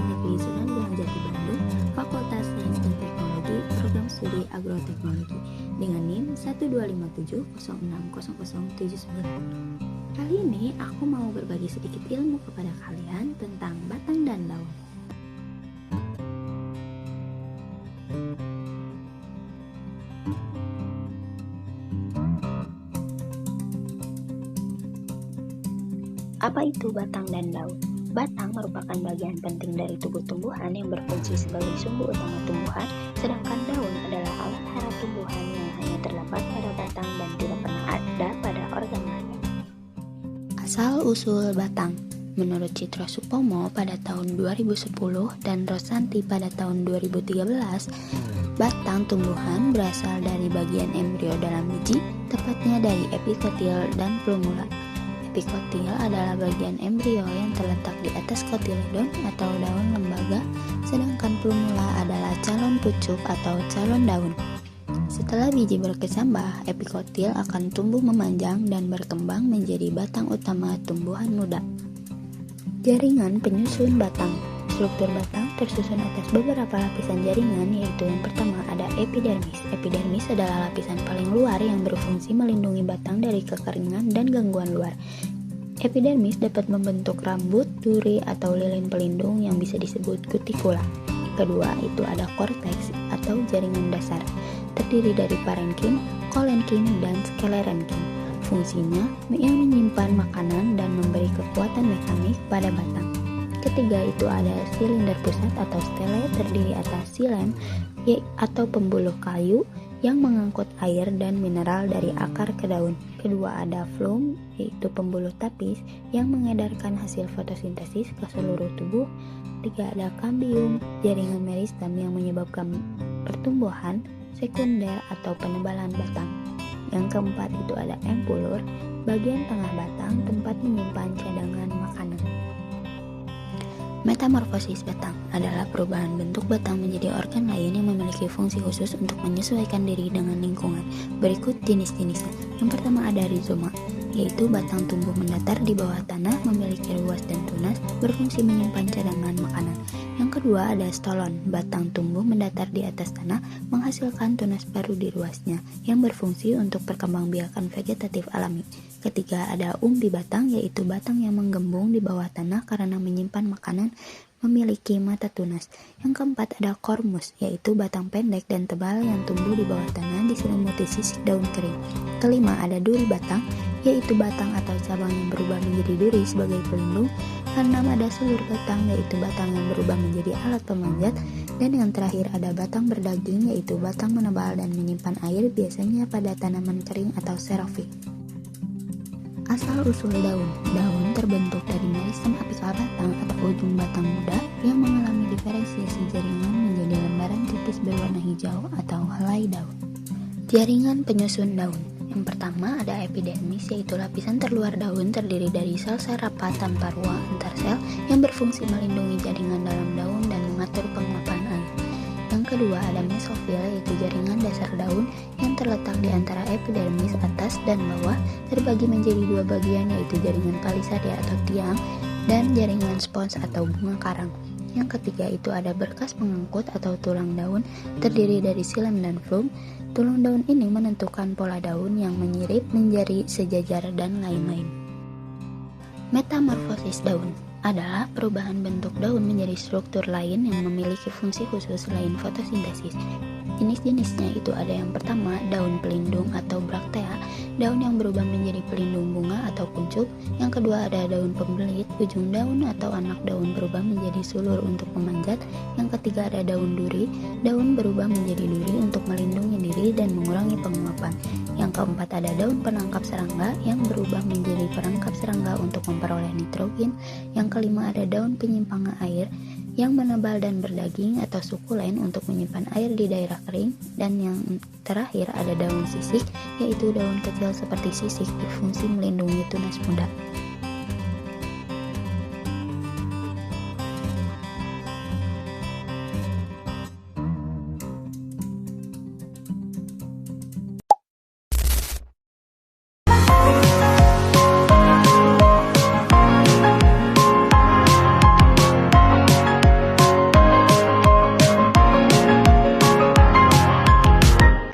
Negeri Sunan Gunung Jati Bandung, Fakultas Sains dan Teknologi, Program Studi Agroteknologi, dengan NIM 12570600079. Kali ini aku mau berbagi sedikit ilmu kepada kalian tentang batang dan daun. Apa itu batang dan daun? Batang merupakan bagian penting dari tubuh tumbuhan yang berfungsi sebagai sumbu utama tumbuhan, sedangkan daun adalah alat hara tumbuhan yang hanya terdapat pada batang dan tidak pernah ada pada organ lain. Asal-usul batang. Menurut Citra Supomo pada tahun 2010 dan Rosanti pada tahun 2013, batang tumbuhan berasal dari bagian embrio dalam biji, tepatnya dari epikotil dan plumula. Epikotil adalah bagian embrio yang terletak di atas kotiledon atau daun lembaga, sedangkan plumula adalah calon pucuk atau calon daun. Setelah biji berkecambah, epikotil akan tumbuh memanjang dan berkembang menjadi batang utama tumbuhan muda. Jaringan penyusun batang. Struktur batang tersusun atas beberapa lapisan jaringan, yaitu yang pertama ada epidermis. Epidermis adalah lapisan paling luar yang berfungsi melindungi batang dari kekeringan dan gangguan luar. Epidermis dapat membentuk rambut, duri, atau lilin pelindung yang bisa disebut kutikula. Kedua, itu ada korteks atau jaringan dasar, terdiri dari parenkim, kolenkim, dan sklerenkim. Fungsinya yang menyimpan makanan dan memberi kekuatan mekanik pada batang. Ketiga, itu ada silinder pusat atau stele, terdiri atas silem atau pembuluh kayu yang mengangkut air dan mineral dari akar ke daun. Kedua, ada flum, yaitu pembuluh tapis yang mengedarkan hasil fotosintesis ke seluruh tubuh. Tiga, ada kambium, jaringan meristem yang menyebabkan pertumbuhan sekunder atau penebalan batang. Yang keempat, itu ada empulur, bagian tengah batang, tempat menyimpan cadangan makanan. Metamorfosis batang adalah perubahan bentuk batang menjadi organ lain yang memiliki fungsi khusus untuk menyesuaikan diri dengan lingkungan. Berikut jenis-jenisnya. Yang pertama ada rizoma, yaitu batang tumbuh mendatar di bawah tanah, memiliki ruas dan tunas, berfungsi menyimpan cadangan makanan. Yang kedua ada stolon, batang tumbuh mendatar di atas tanah, menghasilkan tunas baru di ruasnya, yang berfungsi untuk perkembangbiakan vegetatif alami. Ketiga ada umbi batang, yaitu batang yang menggembung di bawah tanah karena menyimpan makanan, memiliki mata tunas. Yang keempat ada kormus, yaitu batang pendek dan tebal yang tumbuh di bawah tanah diselimuti sisik daun kering. Kelima ada duri batang, yaitu batang atau cabang yang berubah menjadi duri sebagai pelindung. Keenam ada sulur batang, yaitu batang yang berubah menjadi alat pemanjat. Dan yang terakhir ada batang berdaging, yaitu batang menebal dan menyimpan air, biasanya pada tanaman kering atau xerophyll. Asal-usul daun. Daun terbentuk dari meristem apikal batang atau ujung batang muda yang mengalami diferensiasi jaringan menjadi lembaran tipis berwarna hijau atau helai daun. Jaringan penyusun daun. Yang pertama ada epidermis, yaitu lapisan terluar daun terdiri dari sel-sel rapat tanpa ruang antar sel yang berfungsi melindungi jaringan dalam daun dan mengatur penguapan air. Yang kedua ada mesofil, yaitu jaringan dasar daun yang terletak di antara epidermis atas dan bawah, terbagi menjadi dua bagian, yaitu jaringan palisade atau tiang dan jaringan spons atau bunga karang. Yang ketiga itu ada berkas pengangkut atau tulang daun, terdiri dari silem dan flum. Tulang daun ini menentukan pola daun yang menyirip menjadi sejajar dan lain-lain. Metamorfosis daun adalah perubahan bentuk daun menjadi struktur lain yang memiliki fungsi khusus selain fotosintesis. Jenis-jenisnya itu ada yang pertama daun pelindung atau braktea, daun yang berubah menjadi pelindung bunga atau kuncup. Yang kedua ada daun pembelit, ujung daun atau anak daun berubah menjadi sulur untuk memanjat. Yang ketiga ada daun duri, daun berubah menjadi duri untuk melindungi diri dan mengurangi penguapan. Yang keempat ada daun penangkap serangga yang berubah menjadi perangkap serangga untuk memperoleh nitrogen. Yang kelima ada daun penyimpangan air yang menebal dan berdaging atau sukulen untuk menyimpan air di daerah kering. Dan yang terakhir ada daun sisik, yaitu daun kecil seperti sisik berfungsi melindungi tunas muda.